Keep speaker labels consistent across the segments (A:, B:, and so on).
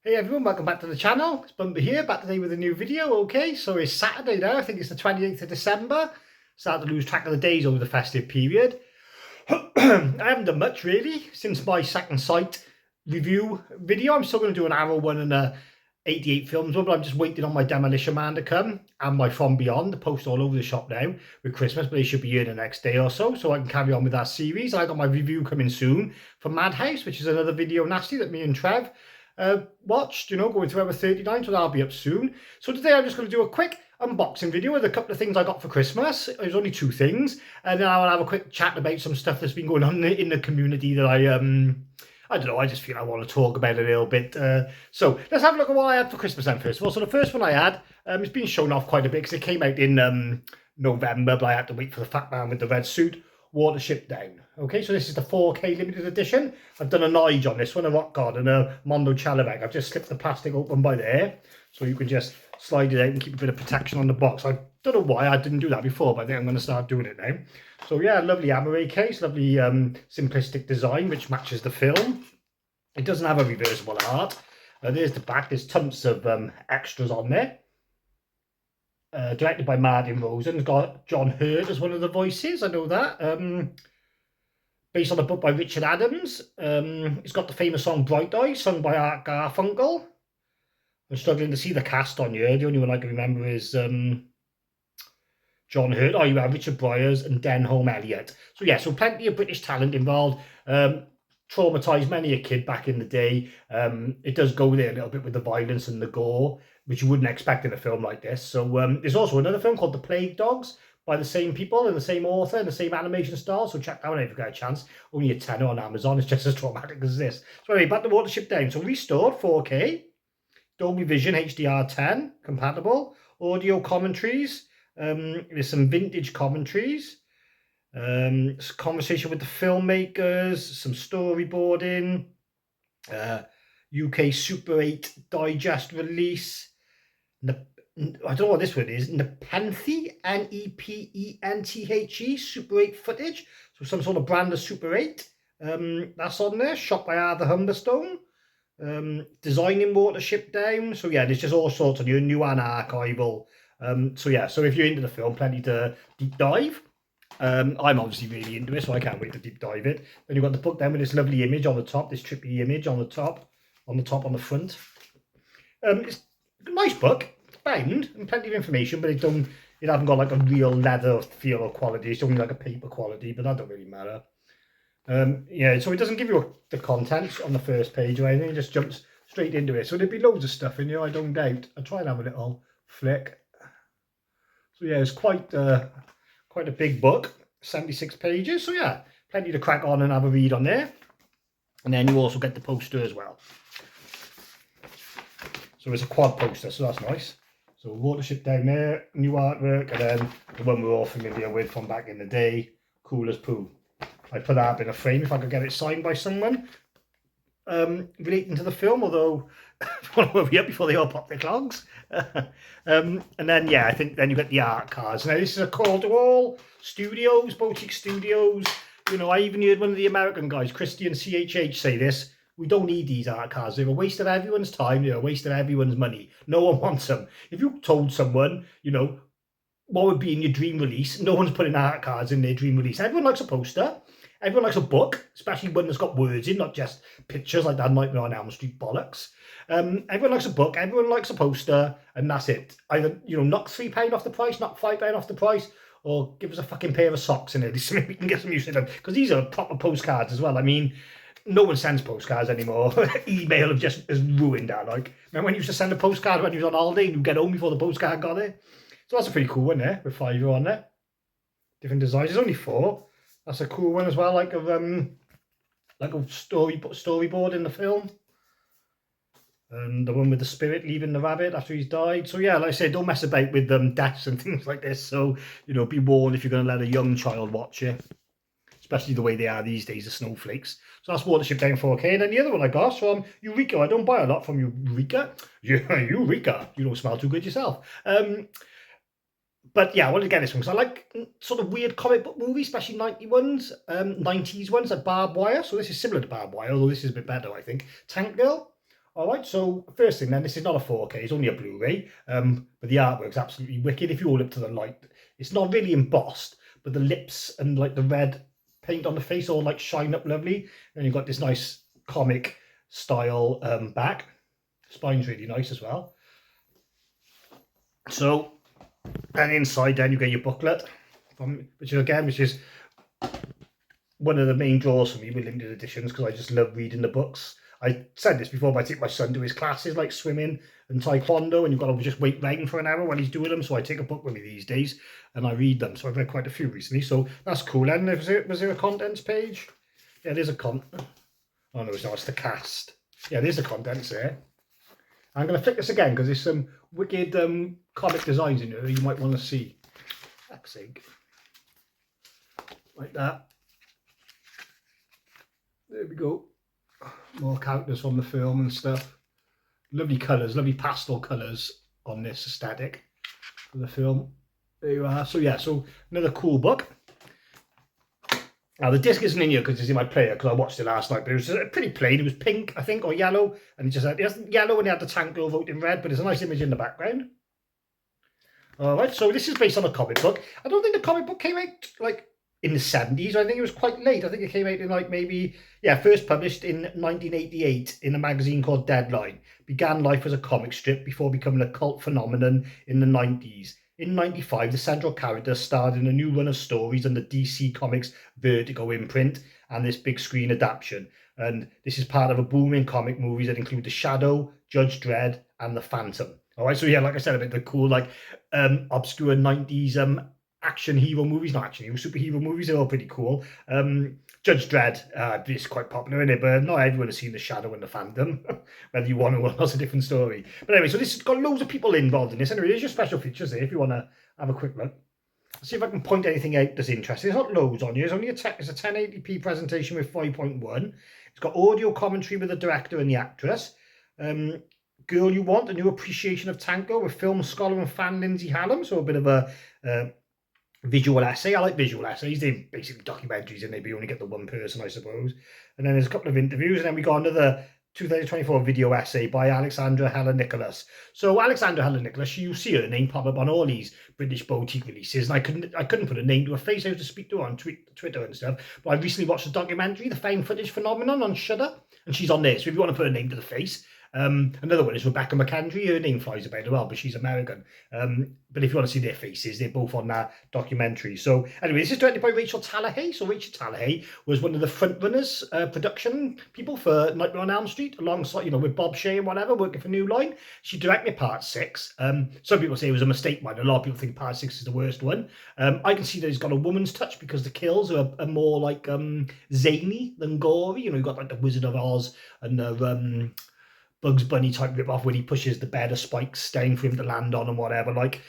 A: Hey everyone, welcome back to the channel. It's Bumper here, back today with a new video. Okay, so it's Saturday now, I think it's the 28th of December. Started to lose track of the days over the festive period. I haven't done much really since my second sight review video. I'm still going to do an Arrow one and a 88 films one, but I'm just waiting on my Demolition Man to come and my From Beyond to post all over the shop now with Christmas, but they should be here the next day or so I can carry on with that series. I got my review coming soon for Madhouse, which is another video nasty that me and Trev watched, going through ever 39, so that'll be up soon. So today I'm just going to do a quick unboxing video with a couple of things I got for Christmas. There's only two things, and then I'll have a quick chat about some stuff that's been going on in the community that I don't know, I just feel I want to talk about it a little bit. So let's have a look at what I had for Christmas then first of all. So the first one I had, it's been shown off quite a bit because it came out in November, but I had to wait for the fat man with the red suit. Watership Down. Okay, so this is the 4K limited edition. I've done a Nige on this one, a rock guard and a Mondo Chalabag. I've just slipped the plastic open by there, so you can just slide it out and keep a bit of protection on the box. I don't know why I didn't do that before, but I think I'm going to start doing it now. So yeah, lovely amaret case, lovely simplistic design, which matches the film. It doesn't have a reversible heart. There's the back. There's tons of extras on there. Directed by Martin Rosen. It's got John Hurt as one of the voices, I know that. Based on a book by Richard Adams. It's got the famous song Bright Eyes, sung by Art Garfunkel. I'm struggling to see the cast on here. The only one I can remember is John Hurt. Oh, you have Richard Bryars and Denholm Elliott. So yeah, so plenty of British talent involved. Traumatised many a kid back in the day. It does go there a little bit with the violence and the gore, which you wouldn't expect in a film like this. So there's also another film called The Plague Dogs by the same people and the same author and the same animation style. So check that one out if you get a chance. Only a tenner on Amazon. It's just as traumatic as this. So anyway, back to Watership Down. So restored 4K, Dolby Vision HDR10 compatible, audio commentaries. There's some vintage commentaries. Conversation with the filmmakers, some storyboarding, UK Super 8 digest release. I don't know what this one is. Nepenthe, Nepenthe, Super 8 footage. So some sort of brand of Super 8. That's on there. Shot by Arthur Humberstone. Designing Watership Down. So yeah, there's just all sorts of new and archival. So yeah, so if you're into the film, plenty to deep dive. I'm obviously really into it, so I can't wait to deep dive it. Then you've got the book then with this lovely image on the top, this trippy image on the top, on the front. It's a nice book. It's bound and plenty of information, but it hasn't got like a real leather feel or quality. It's only like a paper quality, but that don't really matter. Yeah, so it doesn't give you the contents on the first page or anything. It just jumps straight into it. So there'd be loads of stuff in here, I don't doubt. I'll try and have a little flick. So yeah, it's quite a big book, 76 pages. So yeah, plenty to crack on and have a read on there. And then you also get the poster as well. So it's a quad poster, so that's nice. So Watership Down there, new artwork, and then the one we're all familiar with from back in the day, Cool as Poo. I put that up in a frame if I could get it signed by someone relating to the film, although I want to hurry up before they all pop their clogs. And then, yeah, I think then you get the art cards. Now, this is a call to all studios, boutique studios. I even heard one of the American guys, Christian CHH, say this. We don't need these art cards. They're a waste of everyone's time. They're a waste of everyone's money. No one wants them. If you told someone, what would be in your dream release, no one's putting art cards in their dream release. Everyone likes a poster. Everyone likes a book, especially one that's got words in, not just pictures like that Nightmare on Elm Street bollocks. Everyone likes a book, everyone likes a poster, and that's it. Either, knock £3 off the price, knock £5 off the price, or give us a fucking pair of socks in it so we can get some use of them. Because these are proper postcards as well. I mean, no one sends postcards anymore. Email has ruined that. Like, remember when you used to send a postcard when you was on holiday and you'd get home before the postcard got there? So that's a pretty cool one there, with £5 on there. Different designs. There's only 4. That's a cool one as well, like a storyboard in the film. And the one with the spirit leaving the rabbit after he's died. So yeah, like I said, don't mess about with deaths and things like this. So, be warned if you're going to let a young child watch it. Especially the way they are these days, the snowflakes. So that's Watership Down 4K. And then the other one I got is from Eureka. I don't buy a lot from Eureka. Eureka. You don't smell too good yourself. But yeah, I wanted to get this one because I like sort of weird comic book movies, especially 90s ones, like Barbed Wire. So this is similar to Barbed Wire, although this is a bit better, I think. Tank Girl. All right, so first thing then, this is not a 4K, it's only a Blu-ray, but the artwork's absolutely wicked. If you hold up to the light, it's not really embossed, but the lips and like the red paint on the face all like shine up lovely. And you've got this nice comic style back. Spine's really nice as well. So, and inside then you get your booklet, which is one of the main draws for me with limited editions, because I just love reading the books. I said this before, but I take my son to his classes like swimming and taekwondo, and you've got to just wait round for an hour while he's doing them. So I take a book with me these days and I read them. So I've read quite a few recently. So that's cool. And was there a contents page? Yeah, there's a oh no, it's not. It's the cast. Yeah, there's the contents there. I'm going to flick this again because there's some wicked comic designs in here you might want to see. Fuck's sake. Like that. There we go. More characters from the film and stuff. Lovely colours, lovely pastel colours on this aesthetic for the film. There you are. So yeah, so another cool book. Now the disc isn't in here because it's in my player, because I watched it last night, but it was pretty plain. It was pink, I think, or yellow, and it just had yellow and it had the tank girl vote in red, but there's a nice image in the background. Alright, so this is based on a comic book. I don't think the comic book came out like in the 70s. I think it was quite late. I think it came out in like maybe, yeah, first published in 1988 in a magazine called Deadline. Began life as a comic strip before becoming a cult phenomenon in the 90s. In 95, the central character starred in a new run of stories on the DC Comics Vertigo imprint and this big screen adaptation. And this is part of a booming comic movies that include The Shadow, Judge Dredd, and The Phantom. All right, so yeah, like I said, a bit of the cool, like, obscure 90s action hero movies, not action hero, superhero movies. They're all pretty cool. Judge Dredd is quite popular in it, but not everyone has seen The Shadow and The Phantom. Whether you want to or not, that's a different story. But anyway, so this has got loads of people involved in this. Anyway, there's your special features there if you want to have a quick look. See if I can point anything out that's interesting. There's not loads on here. It's only it's a 1080p presentation with 5.1. It's got audio commentary with the director and the actress. Girl You Want, a new appreciation of tango with film scholar and fan Lindsay Hallam. So a bit of a visual essay. I like visual essays. They're basically documentaries and maybe only get the one person, I suppose. And then there's a couple of interviews, and then we got another 2024 video essay by Alexandra Helen Nicholas. So Alexandra Helen Nicholas, you see her name pop up on all these British boutique releases, and I couldn't put a name to her face. I have to speak to her on Twitter and stuff. But I recently watched a documentary, The Found Footage Phenomenon, on Shudder, and she's on there. So if you want to put a name to the face. Another one is Rebecca McKendry. Her name flies about as well, but she's American. But if you want to see their faces, they're both on that documentary. So anyway, this is directed by Rachel Tallahay. So Rachel Tallahay was one of the frontrunners, production people for Nightmare on Elm Street, alongside, you know, with Bob Shea and whatever, working for New Line. She directed part 6. Some people say it was a mistake one. A lot of people think part 6 is the worst one. I can see that it's got a woman's touch because the kills are more like zany than gory. You know, you've got like the Wizard of Oz and the Bugs Bunny type rip-off when he pushes the bed of spikes down for him to land on and whatever, like.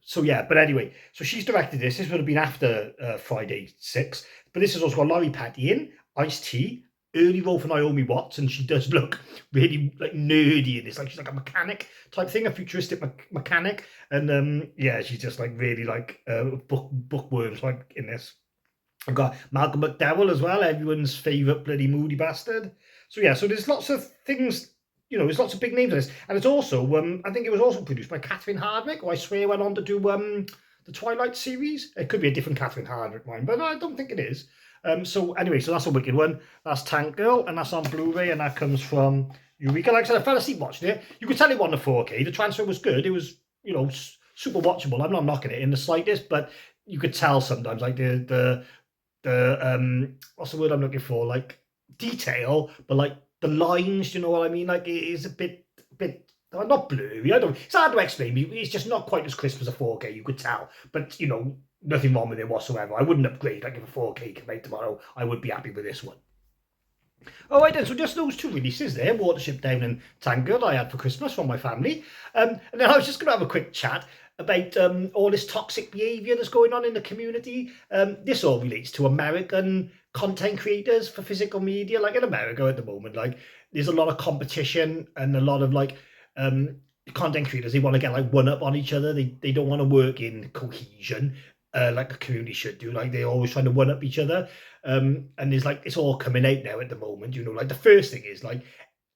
A: So yeah, but anyway, so she's directed this. This would have been after Friday 6, but this has also got Laurie Petty in, Ice-T, early role for Naomi Watts, and she does look really like nerdy in this. Like she's like a mechanic type thing, a futuristic mechanic, and yeah, she's just like really like bookworms like in this. I've got Malcolm McDowell as well, everyone's favourite bloody moody bastard. So yeah, so there's lots of things, you know, there's lots of big names in this. And it's also, I think it was also produced by Catherine Hardwicke, who I swear went on to do the Twilight series. It could be a different Catherine Hardwicke one, but I don't think it is. So anyway, so that's a wicked one. That's Tank Girl, and that's on Blu-ray, and that comes from Eureka. Like I said, I fell asleep watching it. You could tell it wasn't a 4K. The transfer was good. It was, you know, super watchable. I'm not knocking it in the slightest, but you could tell sometimes, like the what's the word I'm looking for? Like detail, but like the lines, you know what I mean? Like it is a bit not blurry. It's hard to explain. It's just not quite as crisp as a 4K. You could tell, but you know, nothing wrong with it whatsoever. I wouldn't upgrade. Like if a 4K came out tomorrow, I would be happy with this one. All right then, so just those 2 releases there, Watership Down and tankgirl, I had for Christmas from my family. And then I was just going to have a quick chat about all this toxic behaviour that's going on in the community. This all relates to American content creators for physical media. Like in America at the moment, like there's a lot of competition and a lot of like content creators, they want to get like one up on each other. They don't want to work in cohesion like a community should do. Like they're always trying to one up each other. And there's like, it's all coming out now at the moment, you know. Like the first thing is like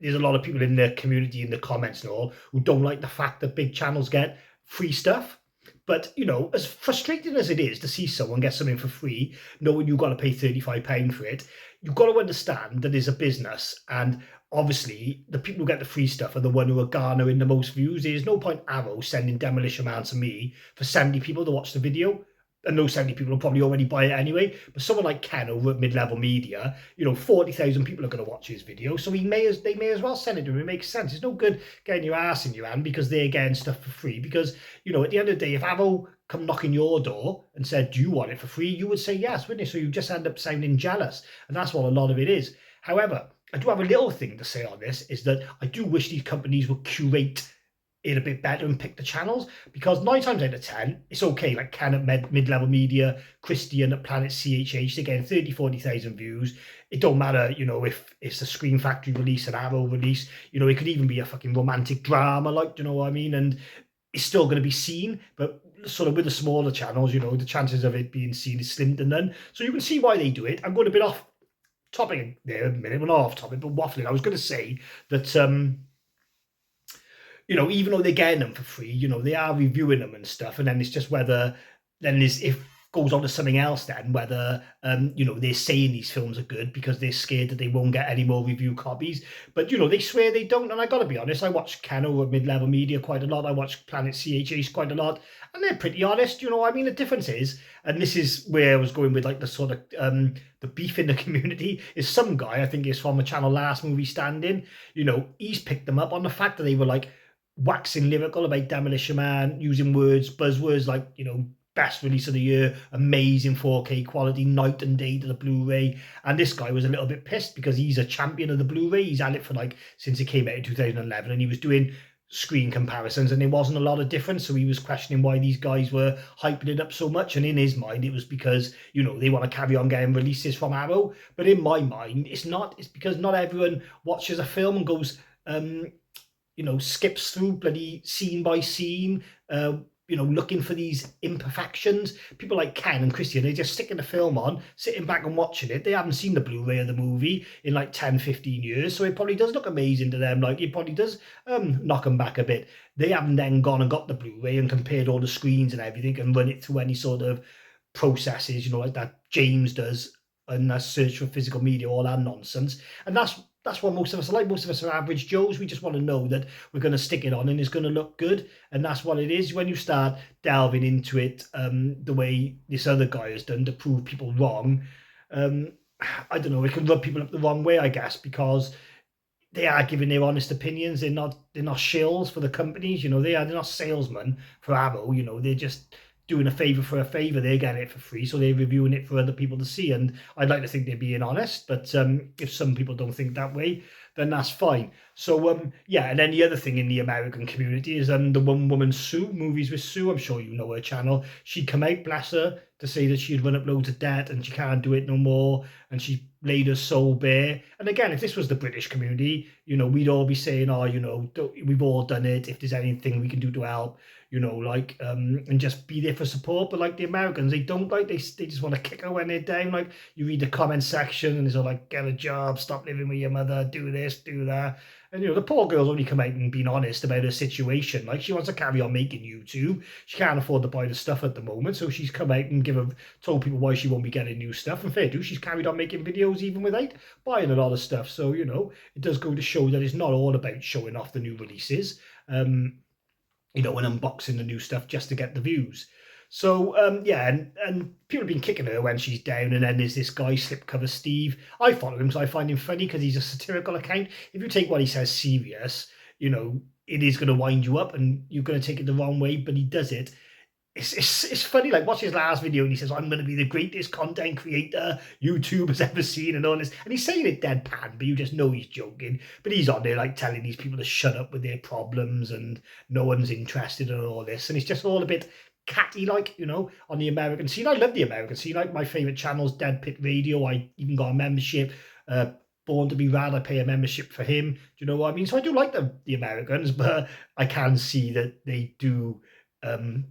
A: there's a lot of people in the community, in the comments and all, who don't like the fact that big channels get free stuff. But, you know, as frustrating as it is to see someone get something for free, knowing you've got to pay £35 for it, you've got to understand that it's a business. And obviously, the people who get the free stuff are the one who are garnering the most views. There's no point Arrow sending Demolition Man to me for 70 people to watch the video. And those 70 people will probably already buy it anyway. But someone like Ken over at Mid-Level Media, you know, 40,000 people are going to watch his video. So they may as well send it to him. It makes sense. It's no good getting your ass in your hand because they're getting stuff for free. Because, you know, at the end of the day, if Arrow come knocking your door and said, do you want it for free? You would say yes, wouldn't you? So you just end up sounding jealous. And that's what a lot of it is. However, I do have a little thing to say on this, is that I do wish these companies would curate it a bit better and pick the channels, because 9 times out of 10 it's okay. Like Ken at Mid-Level Media, Christian at Planet CHH, they're getting 30,000-40,000 views. It don't matter, you know, if it's a Screen Factory release, an Arrow release, you know, it could even be a fucking romantic drama, like, you know what I mean, and it's still going to be seen. But sort of with the smaller channels, you know, the chances of it being seen is slim to none. So you can see why they do it. I'm going a bit off topic there a minute, well, not off topic, but waffling. I was going to say that you know, even though they're getting them for free, you know, they are reviewing them and stuff. And then it's just whether, then there's, if goes on to something else, then whether, you know, they're saying these films are good because they're scared that they won't get any more review copies. But, you know, they swear they don't. And I got to be honest, I watch Kano at Mid-Level Media quite a lot. I watch Planet CHH quite a lot. And they're pretty honest, you know. I mean, the difference is, and this is where I was going with, like, the sort of, the beef in the community, is some guy, I think is from a channel Last Movie Standing, you know, he's picked them up on the fact that they were, like, waxing lyrical about Demolition Man, using buzzwords like, you know, best release of the year, amazing 4K quality, night and day to the Blu-ray. And this guy was a little bit pissed because he's a champion of the Blu-ray. He's had it for, like, since it came out in 2011, and he was doing screen comparisons and there wasn't a lot of difference. So he was questioning why these guys were hyping it up so much. And in his mind, it was because, you know, they want to carry on getting releases from Arrow. But in my mind, it's not. It's because not everyone watches a film and goes, you know, skips through bloody scene by scene, you know, looking for these imperfections. People like Ken and Christian, they just sticking the film on, sitting back and watching it. They haven't seen the Blu-ray of the movie in like 10, 15 years. So it probably does look amazing to them. Like, it probably does knock them back a bit. They haven't then gone and got the Blu-ray and compared all the screens and everything and run it through any sort of processes, you know, like that James does, and that search for physical media, all that nonsense. And that's what most of us are like. Most of us are average Joes. We just want to know that we're going to stick it on and it's going to look good. And that's what it is. When you start delving into it the way this other guy has done to prove people wrong, I don't know, it can rub people up the wrong way, I guess, because they are giving their honest opinions. They're not shills for the companies, you know. They're not salesmen for Arrow, you know. They're just doing a favour for a favour. They're getting it for free, so they're reviewing it for other people to see. And I'd like to think they're being honest, but if some people don't think that way, then that's fine. So yeah, and then the other thing in the American community is the one woman Sue, Movies with Sue. I'm sure you know her channel. She'd come out, bless her, to say that she'd run up loads of debt and she can't do it no more, and she laid her soul bare. And again, if this was the British community, you know, we'd all be saying, oh, you know, we've all done it. If there's anything we can do to help, you know, like, and just be there for support. But like the Americans, they don't, like, they just want to kick her when they're down. Like, you read the comment section and it's all like, get a job, stop living with your mother, do this, do that. And, you know, the poor girl's only come out and been honest about her situation. Like, she wants to carry on making YouTube. She can't afford to buy the stuff at the moment. So she's come out and told people why she won't be getting new stuff. And fair do, she's carried on making videos even without buying a lot of stuff. So, you know, it does go to show that it's not all about showing off the new releases, you know, and unboxing the new stuff just to get the views. So, yeah, and people have been kicking her when she's down, and then there's this guy, Slipcover Steve. I follow him because I find him funny because he's a satirical account. If you take what he says serious, you know, it is going to wind you up and you're going to take it the wrong way, but he does it. It's funny. Like, watch his last video and he says, I'm going to be the greatest content creator YouTube has ever seen and all this. And he's saying it deadpan, but you just know he's joking. But he's on there, like, telling these people to shut up with their problems and no one's interested in all this. And it's just all a bit catty, like, you know, on the American scene. I love the American scene. Like, my favourite channel's Dead Pit Radio. I even got a membership. Born to be Rad, I pay a membership for him. Do you know what I mean? So I do like the Americans, but I can see that they do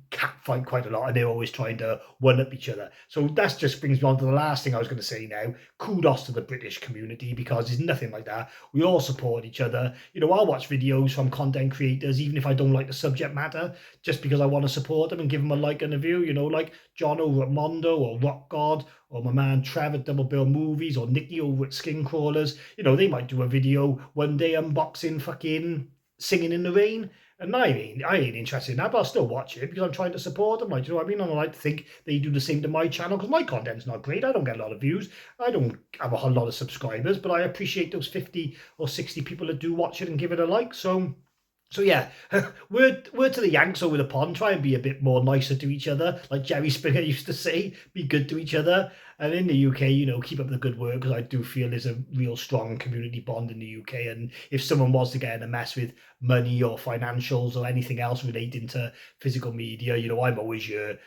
A: catfight quite a lot, and they're always trying to one-up each other. So that just brings me on to the last thing I was going to say now. Kudos to the British community, because there's nothing like that. We all support each other. You know, I'll watch videos from content creators, even if I don't like the subject matter, just because I want to support them and give them a like and a view. You know, like John over at Mondo, or Rock God, or my man Trev at Double Bill Movies, or Nikki over at Skin Crawlers. You know, they might do a video one day unboxing fucking Singing in the Rain. And I ain't interested in that, but I'll still watch it because I'm trying to support them. Like, do you know what I mean? And I like to think they do the same to my channel, because my content's not great. I don't get a lot of views. I don't have a whole lot of subscribers, but I appreciate those 50 or 60 people that do watch it and give it a like. So yeah, word to the Yanks over the pond, try and be a bit more nicer to each other. Like Jerry Springer used to say, be good to each other. And in the UK, you know, keep up the good work, because I do feel there's a real strong community bond in the UK. And if someone was to get in a mess with money or financials or anything else relating to physical media, you know, I'm always here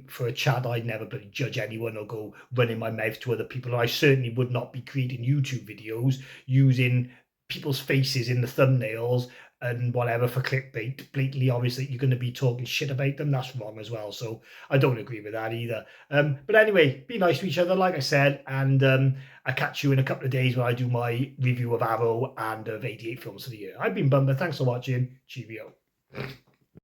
A: for a chat. I'd never really judge anyone or go running my mouth to other people. And I certainly would not be creating YouTube videos using people's faces in the thumbnails and whatever for clickbait. Blatantly obviously you're going to be talking shit about them. That's wrong as well. So I don't agree with that either. But anyway, be nice to each other, like I said, and I'll catch you in a couple of days when I do my review of Arrow and of 88 films for the year. I've been Bumper. Thanks for watching. Cheerio.